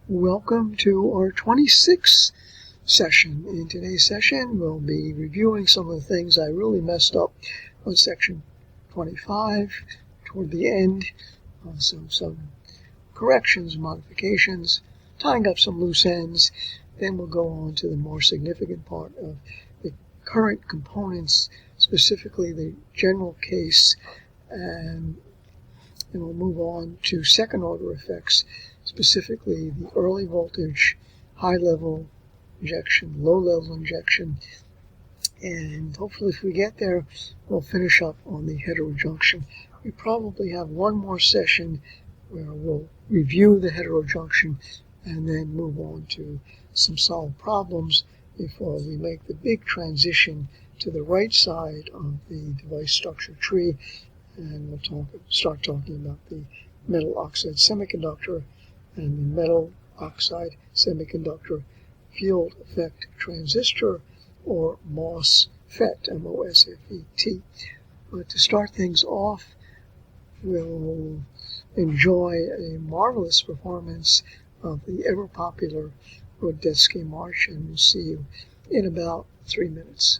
Welcome to our 26th session. In today's session, we'll be reviewing some of the things I really messed up on section 25 toward the end. So some corrections, modifications, tying up some loose ends. Then we'll go on to the more significant part of the current components, specifically the general case, and we'll move on to second order effects, specifically the early voltage, high level injection, low level injection, and hopefully if we get there, we'll finish up on the heterojunction. We probably have one more session where we'll review the heterojunction and then move on to some solved problems before we make the big transition to the right side of the device structure tree, and we'll start talking about the metal oxide semiconductor and the metal oxide semiconductor field effect transistor, or MOSFET, M-O-S-F-E-T. But to start things off, we'll enjoy a marvelous performance of the ever-popular Radetzky March, and we'll see you in about 3 minutes.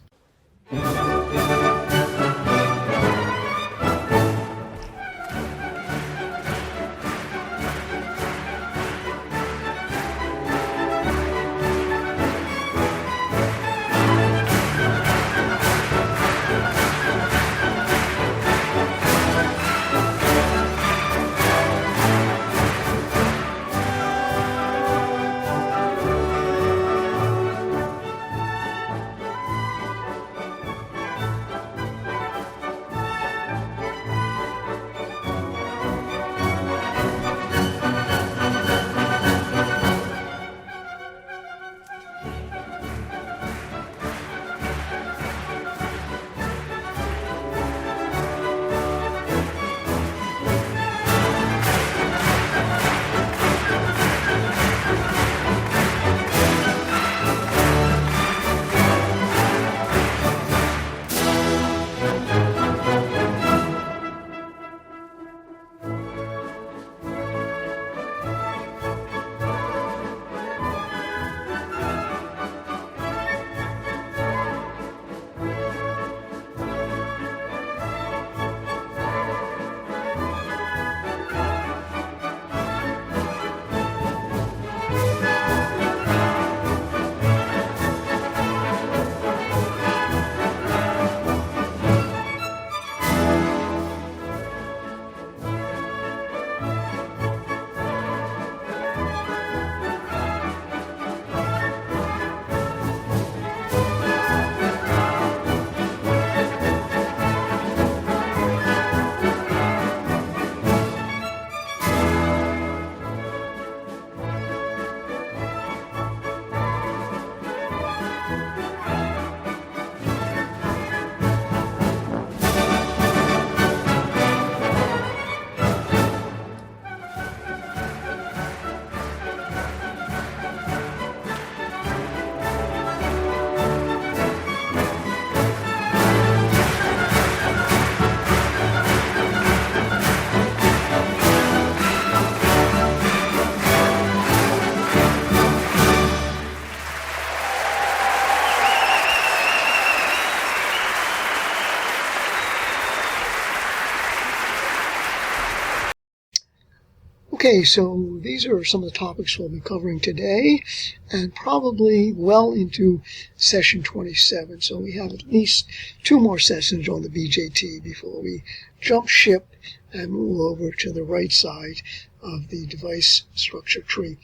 Okay, so these are some of the topics we'll be covering today, and probably well into session 27. So we have at least 2 more sessions on the BJT before we jump ship and move over to the right side of the device structure tree.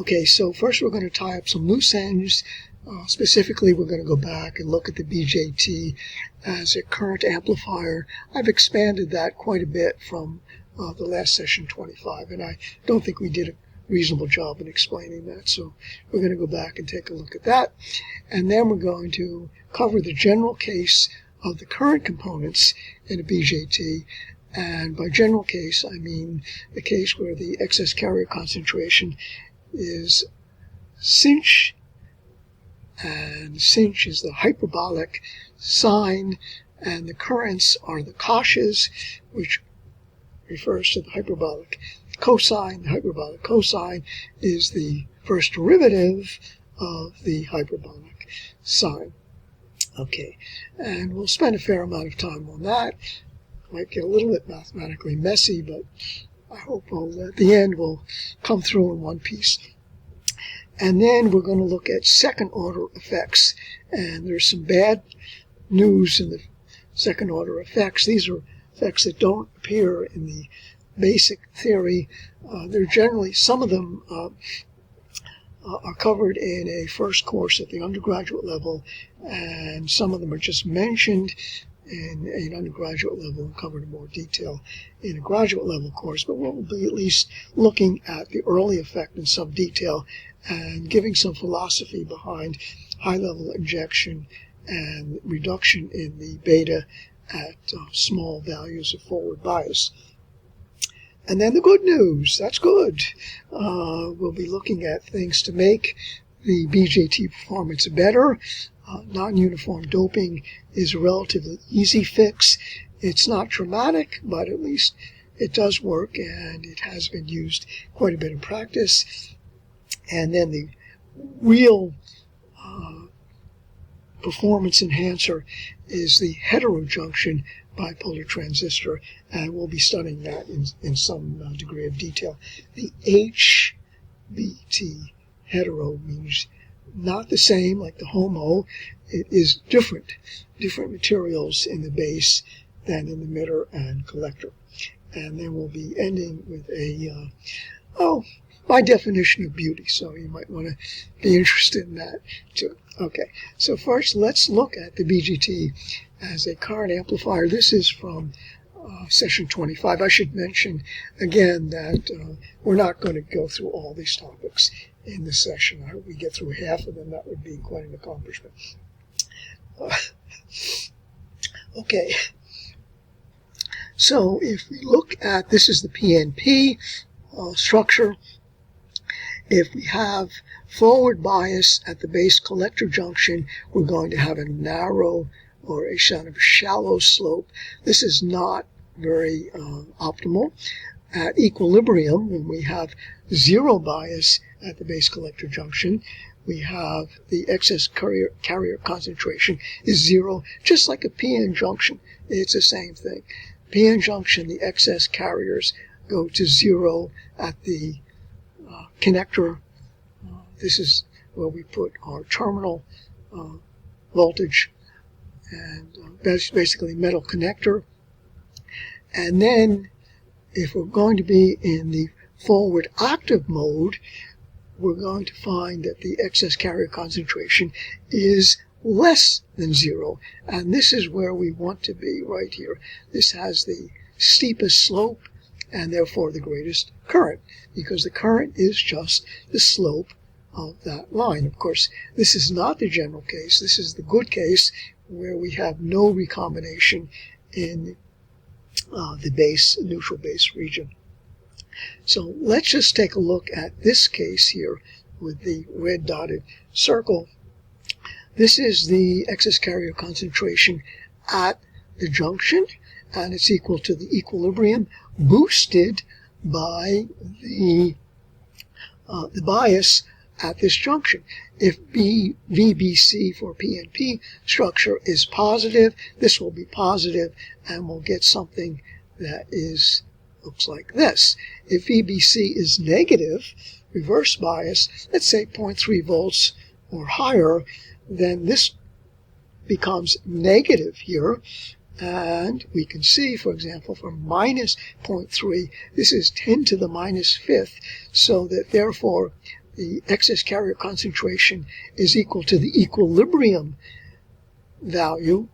Okay, so first we're going to tie up some loose ends. Specifically, we're going to go back and look at the BJT as a current amplifier. I've expanded that quite a bit from the last session 25, and I don't think we did a reasonable job in explaining that, so we're going to go back and take a look at that, and then we're going to cover the general case of the current components in a BJT, and by general case I mean the case where the excess carrier concentration is sinh, and sinh is the hyperbolic sign, and the currents are the Cauchys, which refers to the hyperbolic cosine. The hyperbolic cosine is the first derivative of the hyperbolic sine. Okay, and we'll spend a fair amount of time on that. Might get a little bit mathematically messy, but I hope at the end we'll come through in one piece. And then we're going to look at second order effects, and there's some bad news in the second order effects. These are effects that don't appear in the basic theory. They're generally, some of them are covered in a first course at the undergraduate level, and some of them are just mentioned in an undergraduate level and covered in more detail in a graduate level course. But we'll be at least looking at the early effect in some detail and giving some philosophy behind high-level injection and reduction in the beta at small values of forward bias. And then the good news, that's good. We'll be looking at things to make the BJT performance better. Non-uniform doping is a relatively easy fix. It's not dramatic, but at least it does work, and it has been used quite a bit in practice. And then the real performance enhancer is the heterojunction bipolar transistor, and we'll be studying that in some degree of detail. The HBT, hetero, means not the same like the HOMO. It is different materials in the base than in the emitter and collector. And then we'll be ending with a, my definition of beauty, so you might want to be interested in that too. Okay, so first let's look at the BJT as a current amplifier. This is from session 25. I should mention again that we're not going to go through all these topics in this session. I hope we get through half of them. That would be quite an accomplishment. Okay, so if we look at, this is the PNP structure. If we have forward bias at the base collector junction, we're going to have a narrow or a kind of shallow slope. This is not very optimal. At equilibrium, when we have zero bias at the base collector junction, we have the excess carrier concentration is zero, just like a PN junction. It's the same thing. PN junction, the excess carriers go to zero at the connector. This is where we put our terminal voltage, and basically metal connector. And then if we're going to be in the forward octave mode, we're going to find that the excess carrier concentration is less than zero. And this is where we want to be, right here. This has the steepest slope and therefore the greatest current, because the current is just the slope of that line. Of course, this is not the general case. This is the good case where we have no recombination in the base, neutral base region. So let's just take a look at this case here with the red dotted circle. This is the excess carrier concentration at the junction, and it's equal to the equilibrium boosted by the bias at this junction. If VBC for PNP structure is positive, this will be positive, and we'll get something that looks like this. If VBC is negative, reverse bias, let's say 0.3 volts or higher, then this becomes negative here. And we can see, for example, from minus 0.3, this is 10 to the minus fifth, so that therefore the excess carrier concentration is equal to the equilibrium value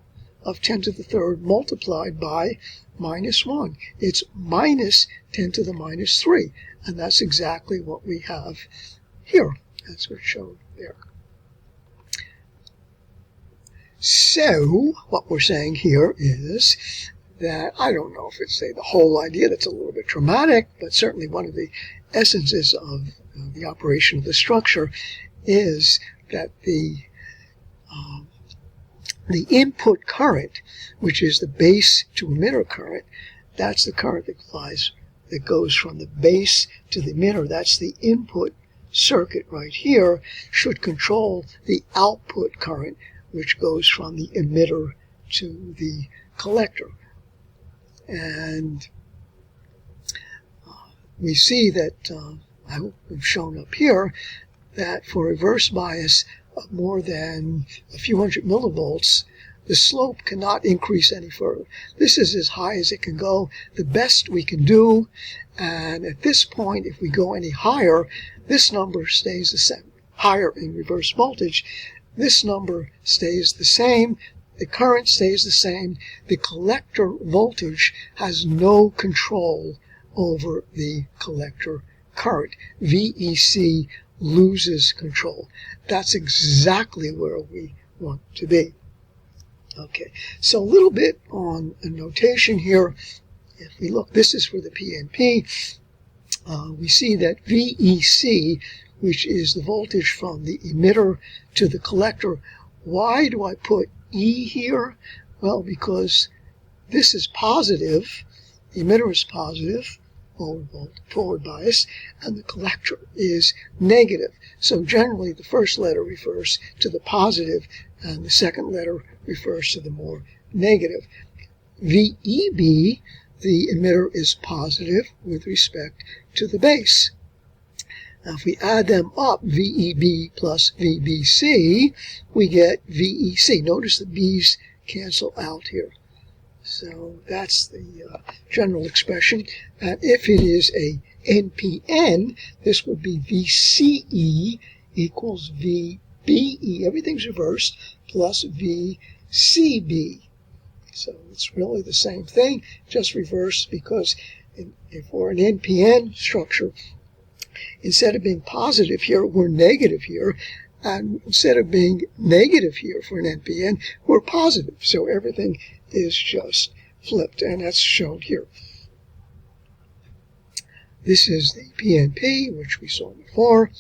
of 10 to the third multiplied by minus 1. It's minus 10 to the minus 3, and that's exactly what we have here. That's what's shown there. So, what we're saying here is that, I don't know if it's, say, the whole idea, that's a little bit dramatic, but certainly one of the essences of the operation of the structure is that the input current, which is the base to emitter current, that's the current that flies that goes from the base to the emitter, that's the input circuit right here, should control the output current, which goes from the emitter to the collector. And we see that, I hope I've shown up here, that for reverse bias of more than a few hundred millivolts, the slope cannot increase any further. This is as high as it can go, the best we can do, and at this point, if we go any higher, this number stays the same. Higher in reverse voltage, this number stays the same, the current stays the same, the collector voltage has no control over the collector current. VEC loses control. That's exactly where we want to be. Okay, so a little bit on a notation here. If we look, this is for the PNP. We see that VEC, which is the voltage from the emitter to the collector. Why do I put E here? Well, because this is positive, the emitter is positive, forward bias, and the collector is negative. So generally the first letter refers to the positive and the second letter refers to the more negative. VEB, the emitter is positive with respect to the base. Now if we add them up, VEB plus VBC, we get VEC. Notice the B's cancel out here. So that's the general expression. And if it is a NPN, this would be VCE equals VBE. Everything's reversed, plus VCB. So it's really the same thing, just reversed, because if we're an NPN structure, instead of being positive here, we're negative here. And instead of being negative here for an NPN, we're positive. So everything is just flipped, and that's shown here. This is the PNP, which we saw before,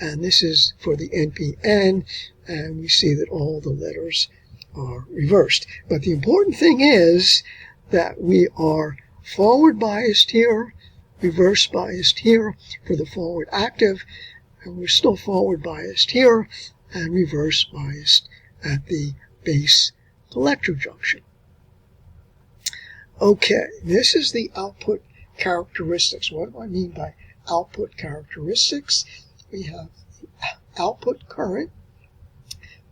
and this is for the NPN, and we see that all the letters are reversed. But the important thing is that we are forward biased here, reverse biased here for the forward active, and we're still forward biased here and reverse biased at the base collector junction. Okay, this is the output characteristics. What do I mean by output characteristics? We have the output current,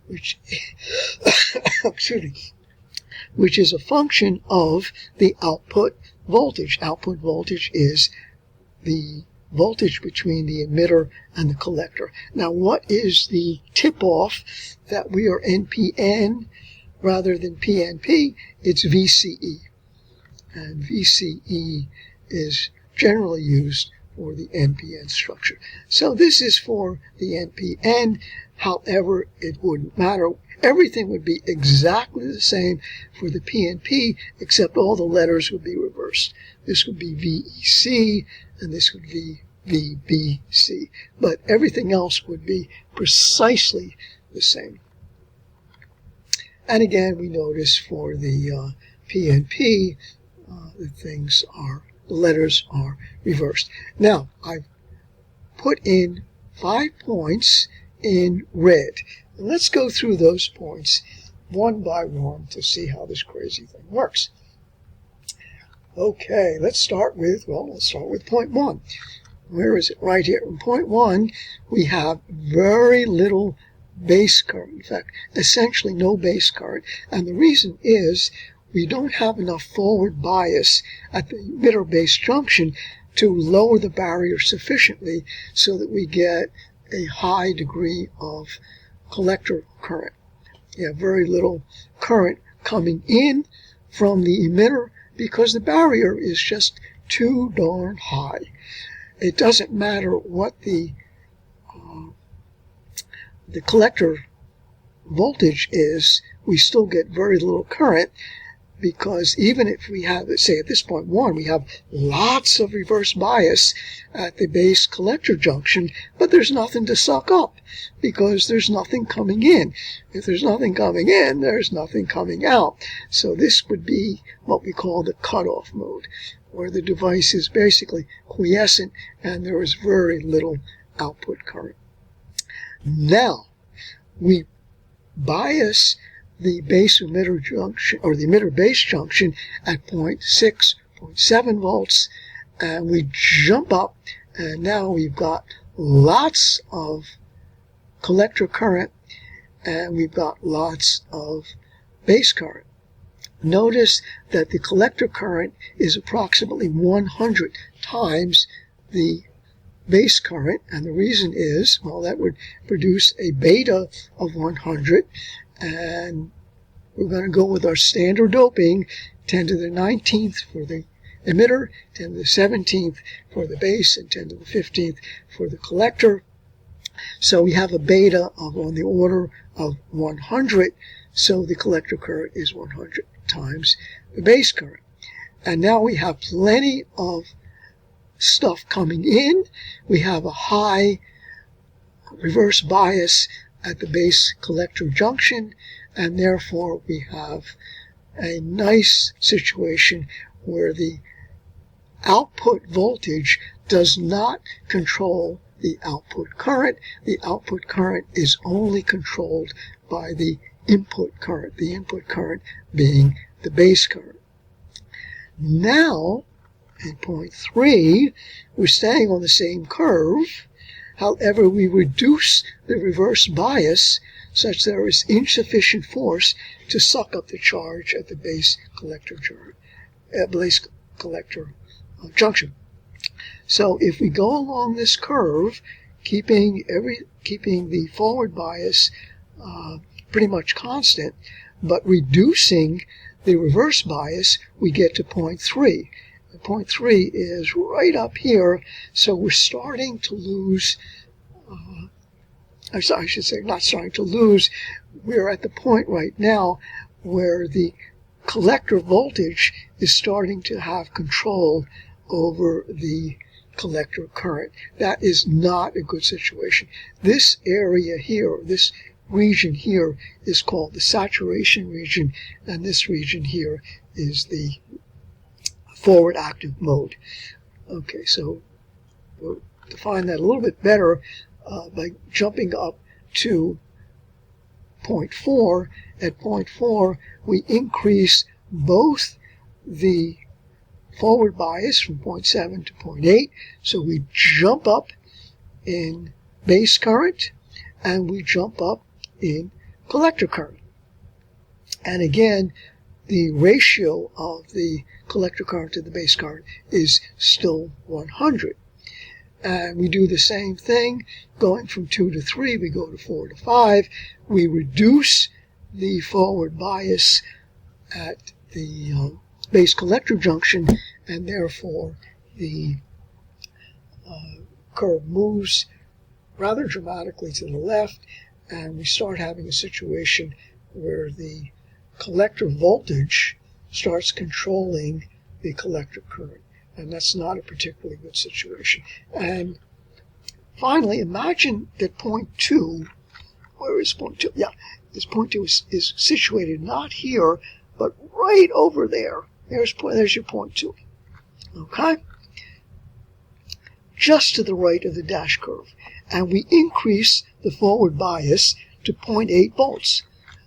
which excuse me, which is a function of the output voltage. Output voltage is the voltage between the emitter and the collector. Now, what is the tip-off that we are NPN rather than PNP? It's VCE. And VCE is generally used for the NPN structure. So this is for the NPN. However, it wouldn't matter. Everything would be exactly the same for the PNP, except all the letters would be reversed. This would be VEC, and this would be VBC. But everything else would be precisely the same. And again, we notice for the PNP, the letters are reversed. Now, I've put in 5 points in red. And let's go through those points one by one to see how this crazy thing works. Okay, let's start with point 1. Where is it? Right here. In point 1, we have very little base current. In fact, essentially no base current. And the reason is we don't have enough forward bias at the emitter base junction to lower the barrier sufficiently so that we get a high degree of collector current. You have very little current coming in from the emitter because the barrier is just too darn high. It doesn't matter what the collector voltage is, we still get very little current, because even if we have, let's say at this point 1, we have lots of reverse bias at the base collector junction, but there's nothing to suck up because there's nothing coming in. If there's nothing coming in, there's nothing coming out. So this would be what we call the cutoff mode, where the device is basically quiescent and there is very little output current. Now, we bias the base emitter junction, or the emitter base junction, at 0.6, 0.7 volts, and we jump up, and now we've got lots of collector current, and we've got lots of base current. Notice that the collector current is approximately 100 times the base current, and the reason is, well, that would produce a beta of 100, and we're going to go with our standard doping, 10 to the 19th for the emitter, 10 to the 17th for the base, and 10 to the 15th for the collector. So we have a beta of on the order of 100, so the collector current is 100 times the base current. And now we have plenty of stuff coming in. We have a high reverse bias at the base collector junction, and therefore we have a nice situation where the output voltage does not control the output current. The output current is only controlled by the input current, the input current being the base current. Now, at point 3, we're staying on the same curve. However, we reduce the reverse bias such there is insufficient force to suck up the charge at the base collector junction. So if we go along this curve, keeping the forward bias pretty much constant, but reducing the reverse bias, we get to point 3. Point 3 is right up here, so we're starting to lose, I should say not starting to lose, we're at the point right now where the collector voltage is starting to have control over the collector current. That is not a good situation. This area here, this region here, is called the saturation region, and this region here is the forward active mode. Okay, so we'll define that a little bit better by jumping up to point 4. At point 4, we increase both the forward bias from 0.7 to 0.8, so we jump up in base current and we jump up in collector current. And again, the ratio of the collector current to the base current is still 100. And we do the same thing, going from 2 to 3, we go to 4 to 5. We reduce the forward bias at the base collector junction, and therefore the curve moves rather dramatically to the left, and we start having a situation where the collector voltage starts controlling the collector current, and that's not a particularly good situation. And finally, imagine that point 2, where is point 2? Yeah, this point 2 is situated not here, but right over there. There's your point 2. Okay? Just to the right of the dash curve. And we increase the forward bias to 0.8 volts.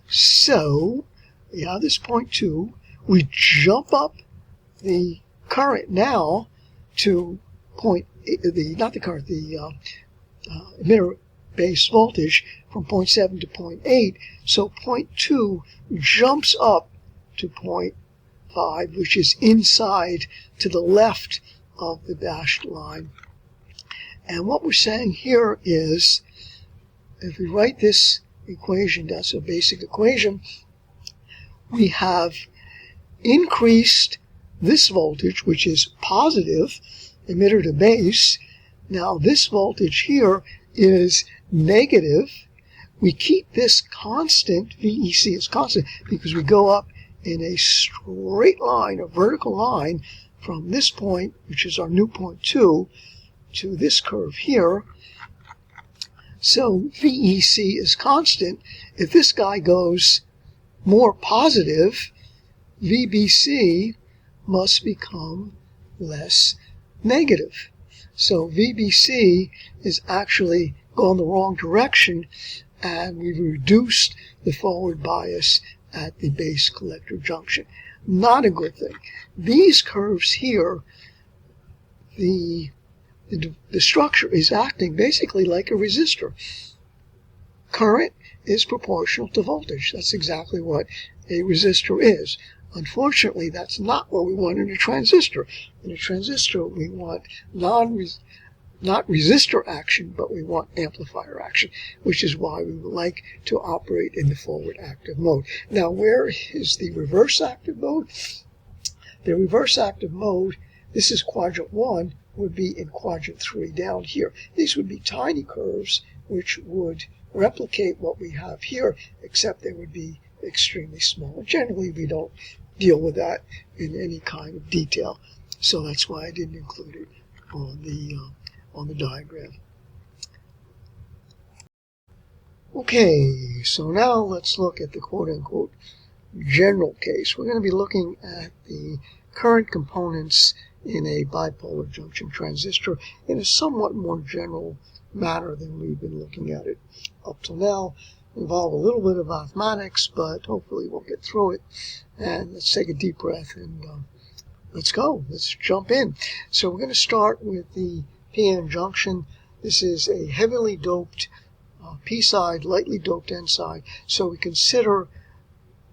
So, we have this point 2. We jump up the current now to emitter base voltage from 0.7 to 0.8. So point 2 jumps up to 0.5, which is inside to the left of the dashed line. And what we're saying here is, if we write this equation down, so basic equation, we have increased this voltage, which is positive, emitter to base. Now this voltage here is negative. We keep this constant, VEC is constant, because we go up in a straight line, a vertical line, from this point, which is our new point 2, to this curve here. So VEC is constant. If this guy goes more positive, VBC must become less negative. So VBC is actually gone the wrong direction, and we've reduced the forward bias at the base collector junction. Not a good thing. These curves here, the structure is acting basically like a resistor. Current is proportional to voltage. That's exactly what a resistor is. Unfortunately, that's not what we want in a transistor. In a transistor, we want not resistor action, but we want amplifier action, which is why we would like to operate in the forward active mode. Now, where is the reverse active mode? The reverse active mode, this is quadrant 1, would be in quadrant 3 down here. These would be tiny curves which would replicate what we have here, except they would be extremely small. Generally, we don't deal with that in any kind of detail, so that's why I didn't include it on the diagram. Okay, so now let's look at the quote-unquote general case. We're going to be looking at the current components in a bipolar junction transistor in a somewhat more general manner than we've been looking at it up till now. Involve a little bit of mathematics, but hopefully we'll get through it. And let's take a deep breath and let's go. Let's jump in. So we're going to start with the p-n junction. This is a heavily doped p side, lightly doped n side. So we consider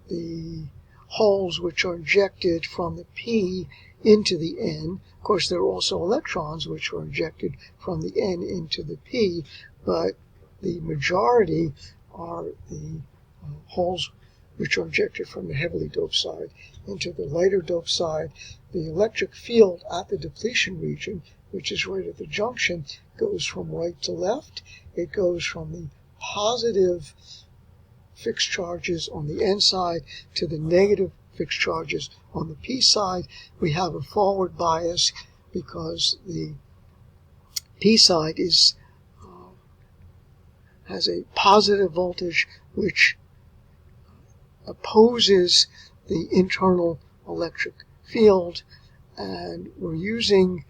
the holes which are injected from the p into the n. Of course, there are also electrons which are injected from the n into the p, but the majority are the holes which are injected from the heavily doped side into the lighter doped side. The electric field at the depletion region, which is right at the junction, goes from right to left. It goes from the positive fixed charges on the n side to the negative fixed charges on the p side. We have a forward bias because the p side has a positive voltage which opposes the internal electric field, and we're using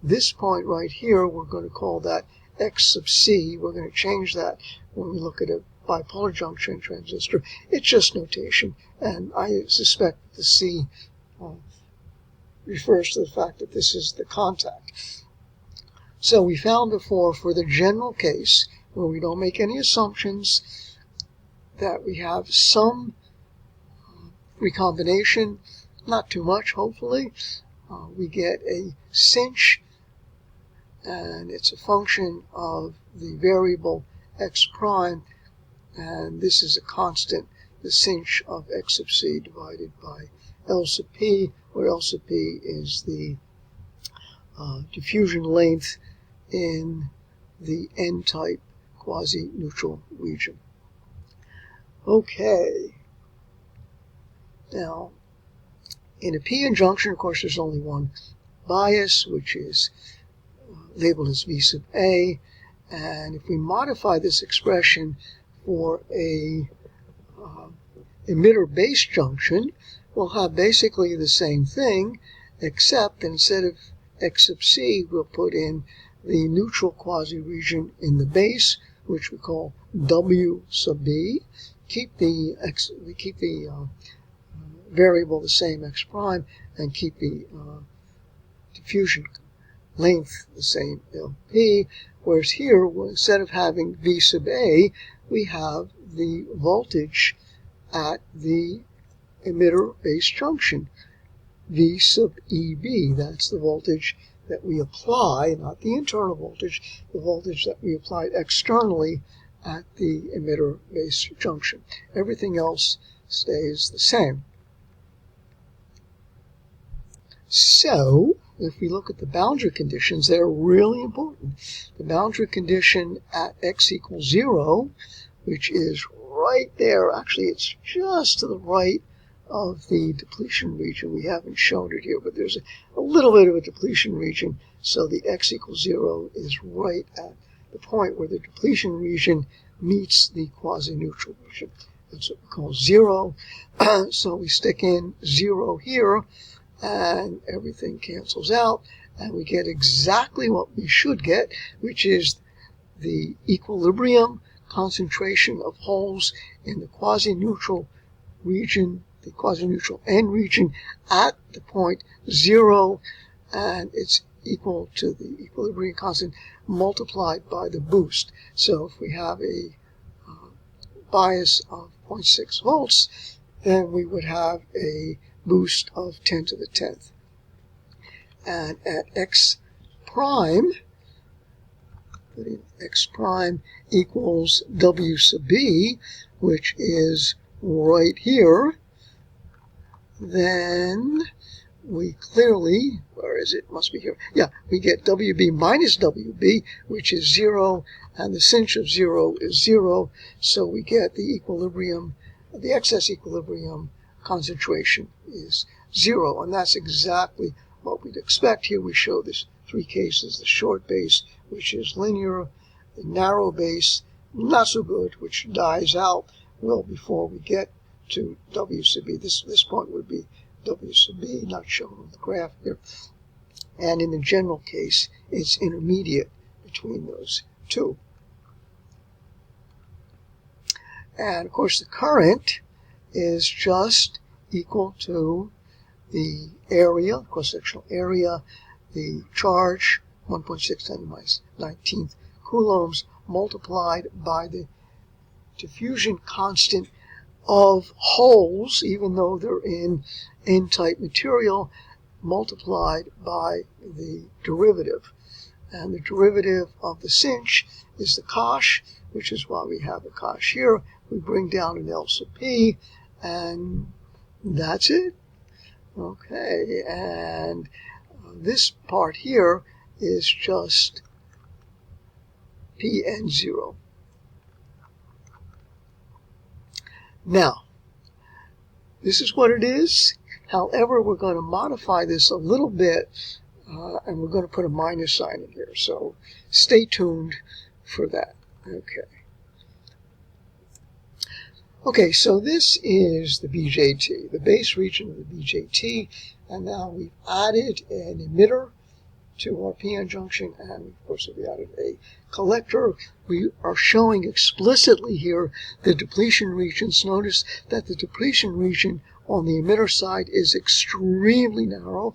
this point right here. We're going to call that X sub C. We're going to change that when we look at a bipolar junction transistor. It's just notation, and I suspect the C refers to the fact that this is the contact. So we found before, for the general case, where we don't make any assumptions, that we have some recombination, not too much, hopefully. We get a cinch, and it's a function of the variable x prime, and this is a constant, the cinch of x sub c divided by L sub p, where L sub p is the diffusion length in the n-type quasi-neutral region. Okay. Now, in a p-n junction, of course, there's only one bias, which is labeled as V sub A, and if we modify this expression for a emitter-base junction, we'll have basically the same thing, except instead of x sub c, we'll put in the neutral quasi-region in the base, which we call W sub b. Keep the variable the same, x prime, and keep the diffusion length the same, LP, whereas here, instead of having V sub A, we have the voltage at the emitter-base junction, V sub EB. That's the voltage that we apply, not the internal voltage, the voltage that we applied externally at the emitter-base junction. Everything else stays the same. So, if we look at the boundary conditions, they're really important. The boundary condition at x equals 0, which is right there, actually it's just to the right of the depletion region. We haven't shown it here, but there's a little bit of a depletion region, so the x equals 0 is right at the point where the depletion region meets the quasi-neutral region. That's what we call 0. So we stick in 0 here, and everything cancels out, and we get exactly what we should get, which is the equilibrium concentration of holes in the quasi-neutral region, the quasi-neutral end region at the point 0, and it's equal to the equilibrium constant multiplied by the boost. So if we have a bias of 0.6 volts, then we would have a boost of 10 to the 10th. And at x prime, x prime equals W sub b, which is right here, then we clearly, where is it? Must be here. Yeah, we get WB minus WB, which is 0, and the sinh of 0 is 0, so we get the equilibrium, the excess equilibrium concentration is 0, and that's exactly what we'd expect. Here we show this 3 cases: the short base, which is linear; the narrow base, not so good, which dies out well before we get to W sub b. This point would be W sub b, not shown on the graph here. And in the general case, it's intermediate between those two. And of course, the current is just equal to the area, cross-sectional area, the charge, 1.6 10 to the minus 19th coulombs, multiplied by the diffusion constant of holes, even though they're in N-type material, multiplied by the derivative. And the derivative of the sinh is the cosh, which is why we have a cosh here. We bring down an L sub p, and that's it. Okay, and this part here is just Pn0. Now, this is what it is. However, we're going to modify this a little bit, and we're going to put a minus sign in here. So stay tuned for that. Okay, so this is the BJT, the base region of the BJT, and now we've added an emitter to our PN junction, and of course we added a collector. We are showing explicitly here the depletion regions. Notice that the depletion region on the emitter side is extremely narrow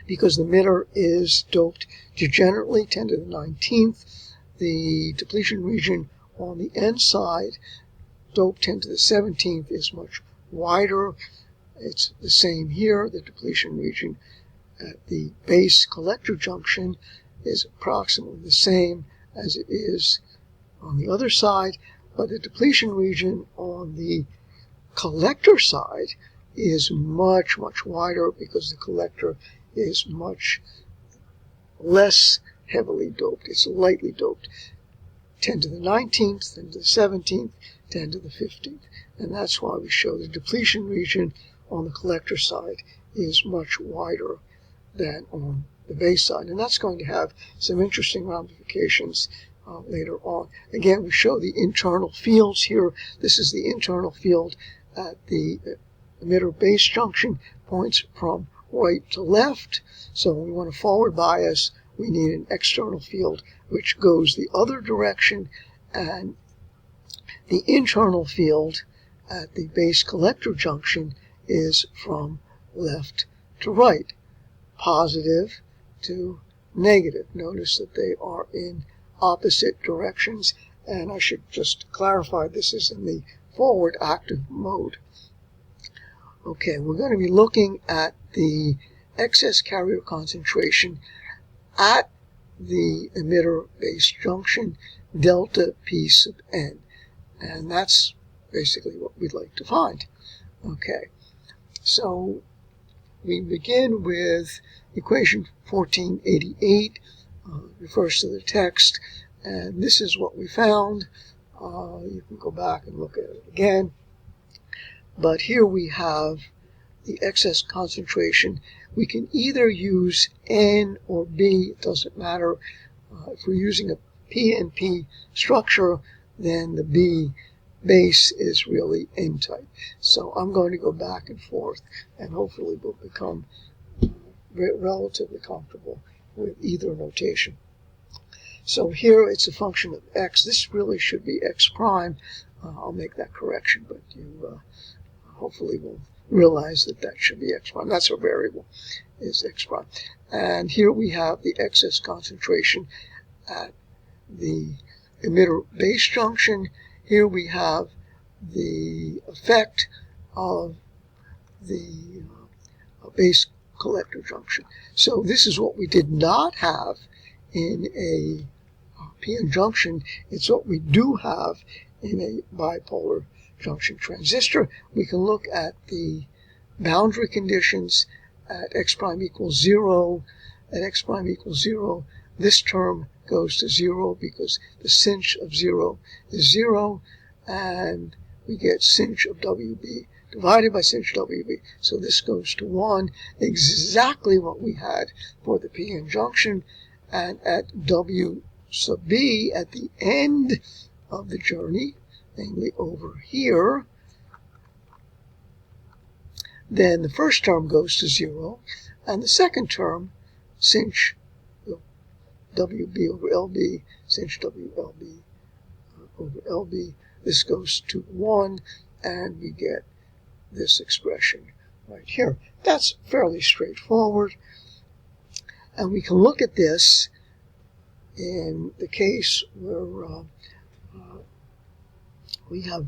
because the emitter is doped degenerately, 10 to the 19th. The depletion region on the N side, doped 10 to the 17th, is much wider. It's the same here. The depletion region at the base collector junction is approximately the same as it is on the other side, but the depletion region on the collector side is much, much wider because the collector is much less heavily doped. It's lightly doped. 10 to the 19th, 10 to the 17th, 10 to the 15th. And that's why we show the depletion region on the collector side is much wider than on the base side. And that's going to have some interesting ramifications later on. Again, we show the internal fields here. This is the internal field at the emitter base junction, points from right to left. So when we want a forward bias, we need an external field which goes the other direction, and the internal field at the base collector junction is from left to right, positive to negative. Notice that they are in opposite directions, and I should just clarify this is in the forward active mode. Okay, we're going to be looking at the excess carrier concentration at the emitter base junction, delta P sub n, and that's basically what we'd like to find. Okay, so we begin with equation 1488, refers to the text, and this is what we found. You can go back and look at it again. But here we have the excess concentration. We can either use N or B, it doesn't matter. If we're using a PNP structure, then the B base is really N-type. So I'm going to go back and forth, and hopefully we'll become relatively comfortable with either notation. So here it's a function of x. This really should be x prime. I'll make that correction, but you hopefully will realize that that should be x prime. That's our variable, is x prime. And here we have the excess concentration at the emitter base junction. Here we have the effect of the base collector junction. So this is what we did not have in a p-n junction. It's what we do have in a bipolar junction transistor. We can look at the boundary conditions at x prime equals 0. At x prime equals 0, this term goes to 0 because the sinh of 0 is 0, and we get sinh of WB divided by sinh WB. So this goes to 1, exactly what we had for the p-n junction. And at W sub B, at the end of the journey, namely over here, then the first term goes to 0, and the second term, sinh WB over LB, sinh WLB over LB, this goes to 1, and we get this expression right here. That's fairly straightforward, and we can look at this in the case where we have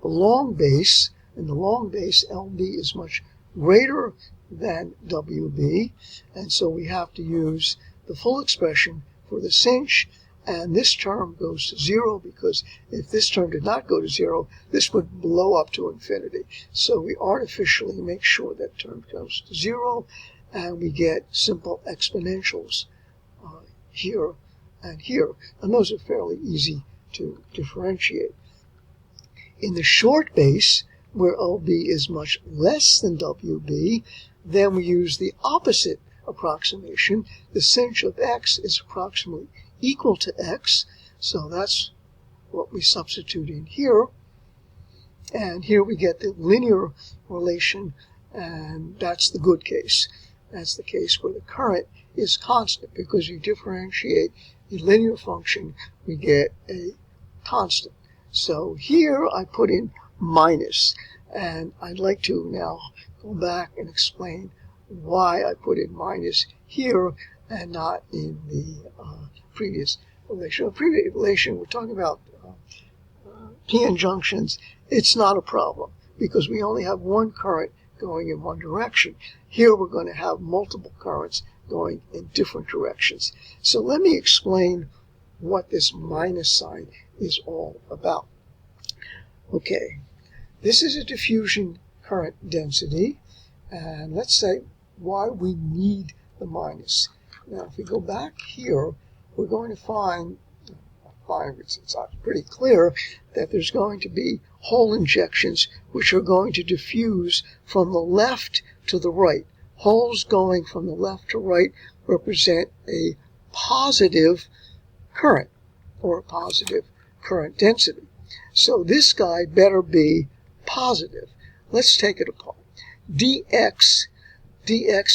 a long base, and the long base LB is much greater than WB, and so we have to use the full expression for the sinh, and this term goes to 0 because if this term did not go to 0, this would blow up to infinity. So we artificially make sure that term goes to 0, and we get simple exponentials here and here, and those are fairly easy to differentiate. In the short base, where LB is much less than WB, then we use the opposite approximation. The sinh of x is approximately equal to x, so that's what we substitute in here. And here we get the linear relation, and that's the good case. That's the case where the current is constant, because you differentiate a linear function, we get a constant. So here I put in minus, and I'd like to now go back and explain why I put in minus here and not in the previous relation. Previous relation, we're talking about p-n junctions. It's not a problem because we only have one current going in one direction. Here we're going to have multiple currents going in different directions. So let me explain what this minus sign is all about. Okay, this is a diffusion current density, and let's say why we need the minus. Now, if we go back here, we're going to find it's pretty clear that there's going to be hole injections which are going to diffuse from the left to the right. Holes going from the left to right represent a positive current, or a positive current density. So this guy better be positive. Let's take it apart. dx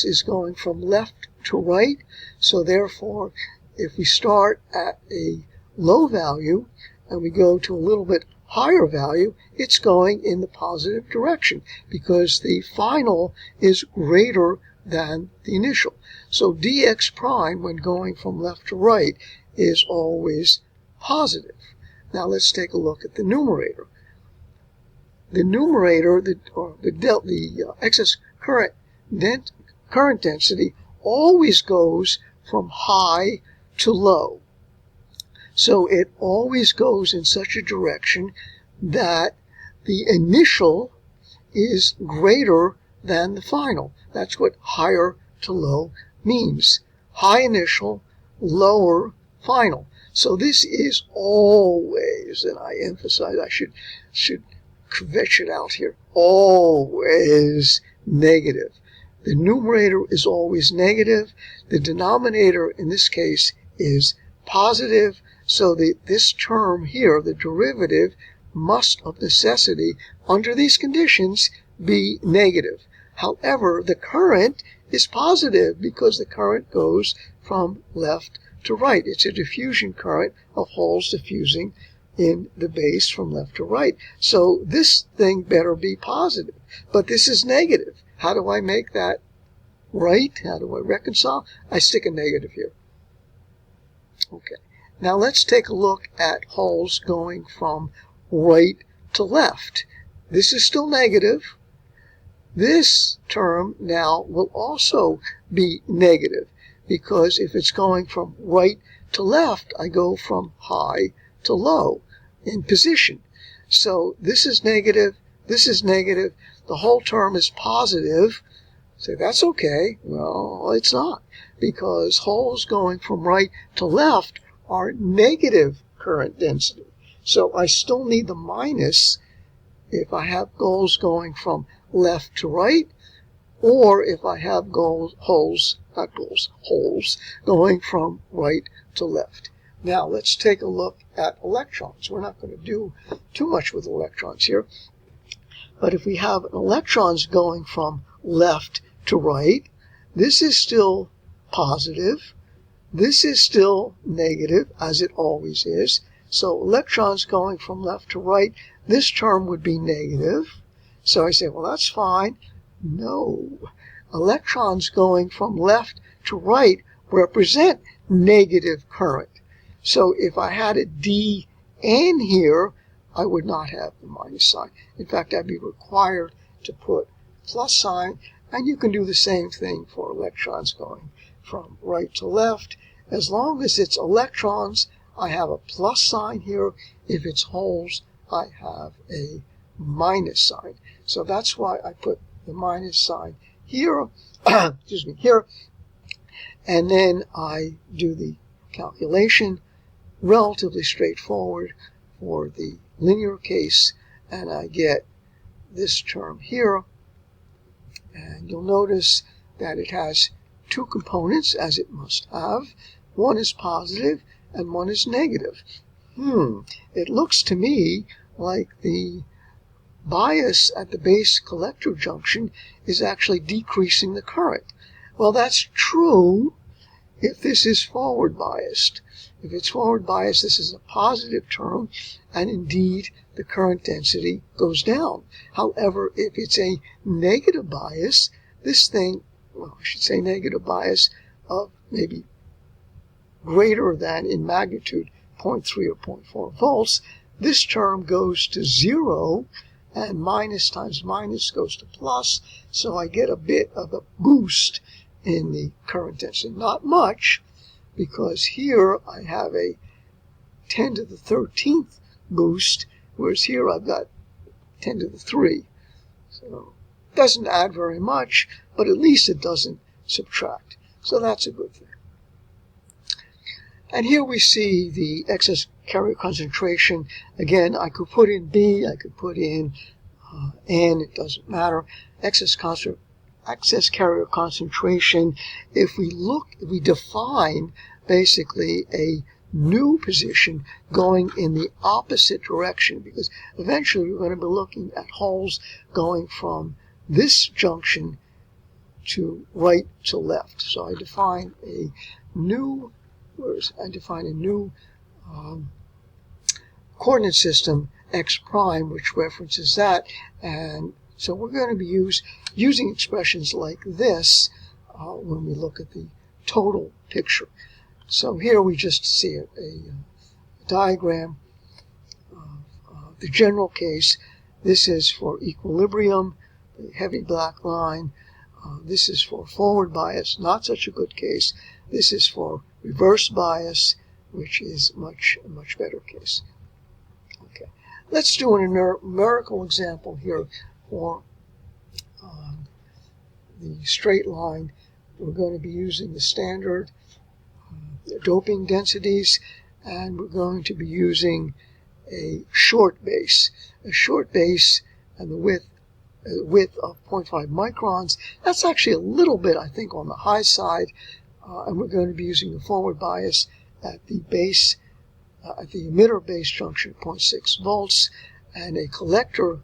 is going from left to right, so therefore if we start at a low value and we go to a little bit higher value, it's going in the positive direction because the final is greater than the initial. So dx prime, when going from left to right, is always positive. Now let's take a look at the numerator. The numerator, the excess current density always goes from high to low. So it always goes in such a direction that the initial is greater than the final. That's what higher to low means. High initial, lower final. So this is always, and I emphasize, I should kvetch it out here, always negative. The numerator is always negative. The denominator in this case is positive. So this term here, the derivative, must of necessity, under these conditions, be negative. However, the current is positive because the current goes from left to right. It's a diffusion current of holes diffusing in the base from left to right. So this thing better be positive. But this is negative. How do I make that right? How do I reconcile? I stick a negative here. Okay. Now let's take a look at holes going from right to left. This is still negative. This term now will also be negative because if it's going from right to left, I go from high to low in position. So this is negative, this is negative, the whole term is positive. Say, that's okay. Well, it's not, because holes going from right to left are negative current density. So I still need the minus if I have holes going from left to right, or if I have holes going from right to left. Now let's take a look at electrons. We're not going to do too much with electrons here, but if we have electrons going from left to right, this is still positive, this is still negative, as it always is. So electrons going from left to right, this term would be negative. So I say, well, that's fine. No. Electrons going from left to right represent negative current. So if I had a DN here, I would not have the minus sign. In fact, I'd be required to put plus sign, and you can do the same thing for electrons going from right to left. As long as it's electrons, I have a plus sign here. If it's holes, I have a minus sign. So that's why I put the minus sign here, excuse me, here, and then I do the calculation, relatively straightforward for the linear case, and I get this term here, and you'll notice that it has two components, as it must have. One is positive and one is negative. It looks to me like the bias at the base collector junction is actually decreasing the current. Well, that's true if this is forward biased. If it's forward biased, this is a positive term, and indeed the current density goes down. However, if it's a negative bias, this thing, well, I should say negative bias of maybe greater than in magnitude 0.3 or 0.4 volts, this term goes to 0, and minus times minus goes to plus, so I get a bit of a boost in the current density. Not much, because here I have a 10 to the 13th boost, whereas here I've got 10 to the 3. So it doesn't add very much, but at least it doesn't subtract. So that's a good thing. And here we see the excess carrier concentration. Again, I could put in B, I could put in N, it doesn't matter. Excess carrier concentration, if we define basically a new position going in the opposite direction, because eventually we're going to be looking at holes going from this junction to right to left. So I define a new coordinate system, x prime, which references that, and so we're going to be using expressions like this when we look at the total picture. So here we just see a diagram of the general case. This is for equilibrium, the heavy black line. This is for forward bias, not such a good case. This is for reverse bias, which is much better case. Okay, let's do a numerical example here for the straight line. We're going to be using the standard doping densities, and we're going to be using a short base. A short base and the width of 0.5 microns. That's actually a little bit, I think, on the high side. And we're going to be using the forward bias at the base at the emitter base junction 0.6 volts, and a collector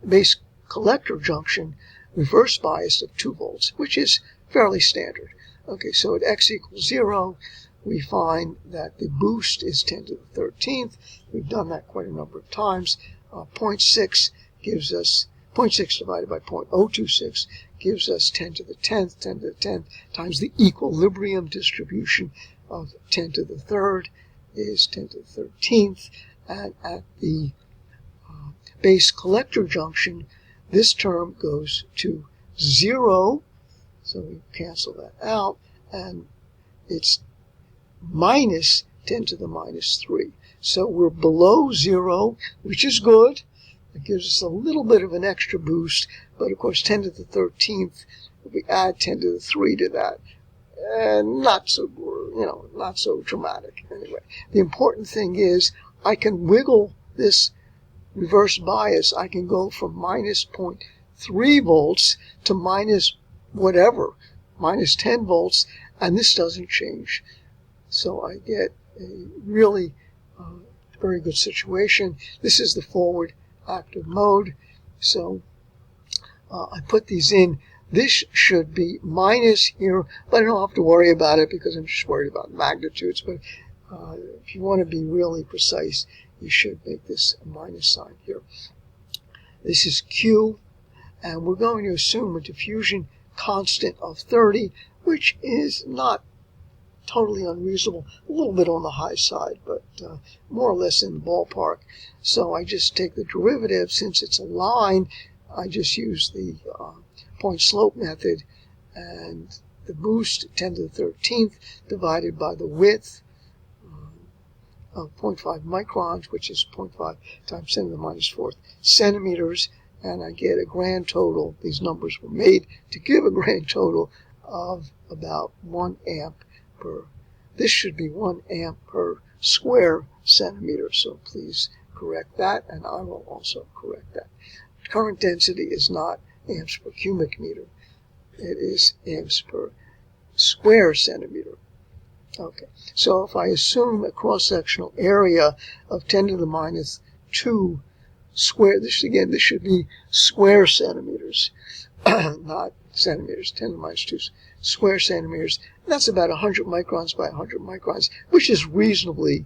base collector junction reverse biased of 2 volts, which is fairly standard. Okay, so at x equals 0, we find that the boost is 10 to the 13th. We've done that quite a number of times. 0.6 gives us 0.6 divided by 0.026 gives us 10 to the 10th. 10 to the 10th times the equilibrium distribution of 10 to the 3rd is 10 to the 13th. And at the base collector junction, this term goes to 0. So we cancel that out, and it's minus 10 to the minus 3. So we're below 0, which is good. It gives us a little bit of an extra boost, but of course 10 to the 13th, if we add 10 to the 3 to that, not so dramatic. Anyway, the important thing is I can wiggle this reverse bias. I can go from minus 0.3 volts to minus whatever, minus 10 volts, and this doesn't change. So I get a really very good situation. This is the forward active mode. So I put these in. This should be minus here, but I don't have to worry about it because I'm just worried about magnitudes. But if you want to be really precise, you should make this a minus sign here. This is Q, and we're going to assume a diffusion constant of 30, which is not totally unreasonable, a little bit on the high side, but more or less in the ballpark. So I just take the derivative. Since it's a line, I just use the point slope method, and the boost 10 to the 13th divided by the width of 0.5 microns, which is 0.5 times 10 to the minus 4th centimeters, and I get a grand total. These numbers were made to give a grand total of about 1 amp per. This should be 1 amp per square centimeter, so please correct that, and I will also correct that. Current density is not amps per cubic meter. It is amps per square centimeter. Okay, so if I assume a cross-sectional area of 10 to the minus 2 square, this should be square centimeters, not centimeters, 10 to the minus 2 square centimeters. And that's about 100 microns by 100 microns, which is reasonable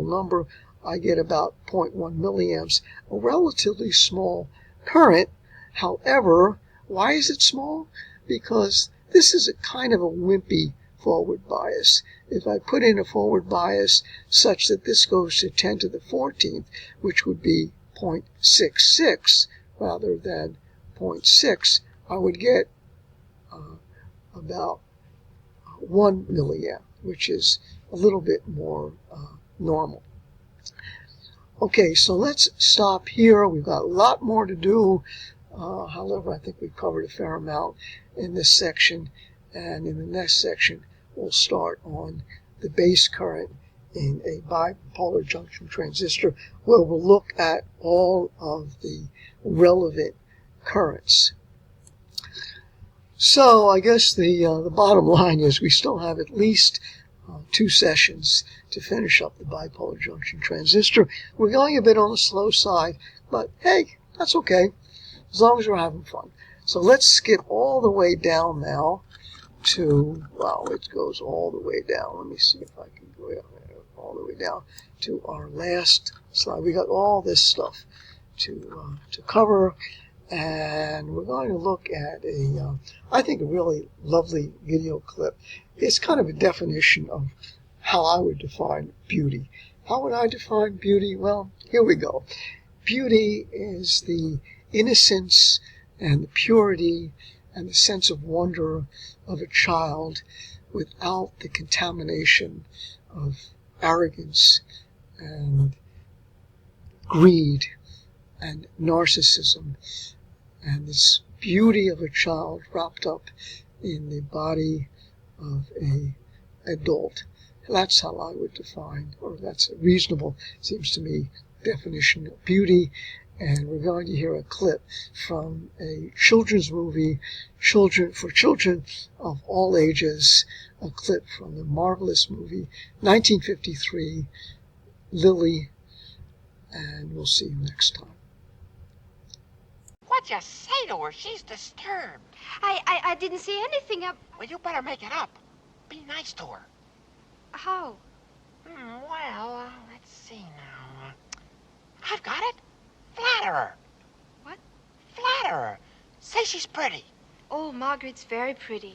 number. I get about 0.1 milliamps, a relatively small current. However, why is it small? Because this is a kind of a wimpy forward bias. If I put in a forward bias such that this goes to 10 to the 14th, which would be 0.66 rather than 0.6, I would get about 1 milliamp, which is a little bit more normal. Okay, so let's stop here. We've got a lot more to do. However, I think we've covered a fair amount in this section, and in the next section we'll start on the base current in a bipolar junction transistor, where we'll look at all of the relevant currents. So I guess the bottom line is we still have at least 2 sessions to finish up the bipolar junction transistor. We're going a bit on the slow side, but hey, that's okay, as long as we're having fun. So let's skip all the way down now to, well, it goes all the way down. Let me see if I can go all the way down to our last slide. We got all this stuff to cover, and we're going to look at I think a really lovely video clip. It's kind of a definition of how I would define beauty. How would I define beauty? Well, here we go. Beauty is the innocence and the purity and the sense of wonder of a child without the contamination of arrogance and greed and narcissism, and this beauty of a child wrapped up in the body of an adult. That's how I would define, or that's a reasonable, seems to me, definition of beauty. And we're going to hear a clip from a children's movie, for children of all ages, a clip from the marvelous movie 1953, Lily, and we'll see you next time. What'd you say to her? She's disturbed. I didn't say anything. Well, you better make it up. Be nice to her. How? Well, let's see now. I've got it. Flatter her. What? Flatter her. Say she's pretty. Oh, Marguerite's very pretty.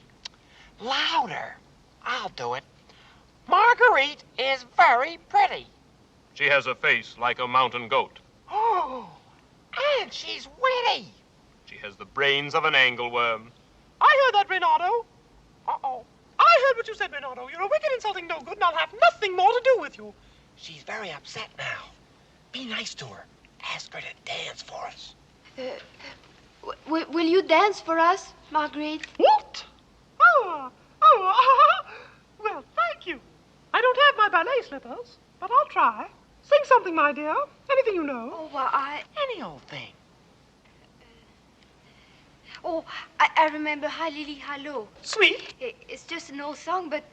Louder. I'll do it. Marguerite is very pretty. She has a face like a mountain goat. Oh, and she's witty. She has the brains of an angleworm. I heard that, Reynardo. Uh-oh. I heard what you said, Reynardo. You're a wicked, insulting no-good, and I'll have nothing more to do with you. She's very upset now. Be nice to her. Ask her to dance for us. Will you dance for us, Marguerite? What? Oh, well, thank you. I don't have my ballet slippers, but I'll try. Sing something, my dear. Anything you know. Oh, well, Any old thing. I remember Hi Lily, Hi Lo. Sweet. It's just an old song, but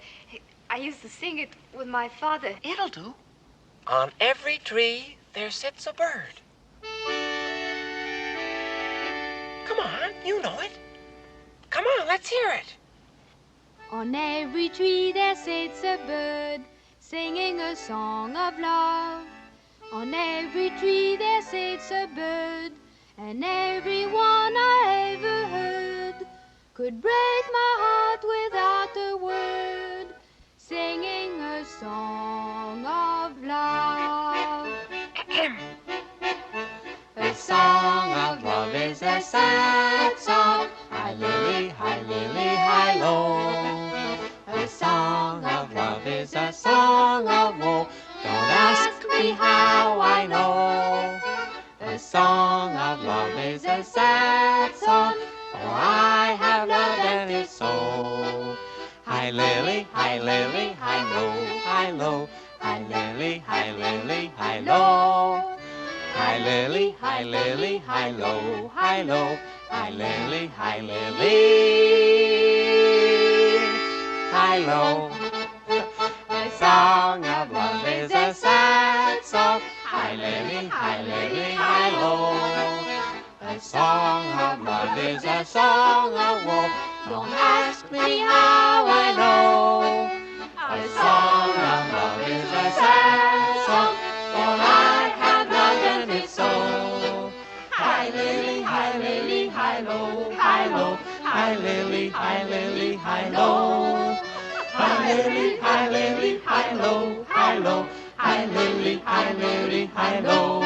I used to sing it with my father. It'll do. On every tree there sits a bird. Come on, you know it. Come on, let's hear it. On every tree there sits a bird, singing a song of love. On every tree there sits a bird, and every one I ever heard could break my heart without a word, singing a song of love. A song of love is a sad song. Hi lily, hi lo. A song of love is a song of woe. Don't ask me how I know. A song of love is a sad song, for I have loved and it's so. Hi lily, hi lo, hi lo. Hi lily, hi lo. Hi lily, hi lo, hi lo. Hi lily, hi lo. A song of love is a sad song. Hi lily, hi lo. A song of love is a song of woe. Don't ask me how I know. A song of love is a sad song, for I have loved and it's so. Hi lily, hi lo, hi lo. Hi lily, hi lo. Hi lily, hi lo, hi lo. Hi lily, hi lo.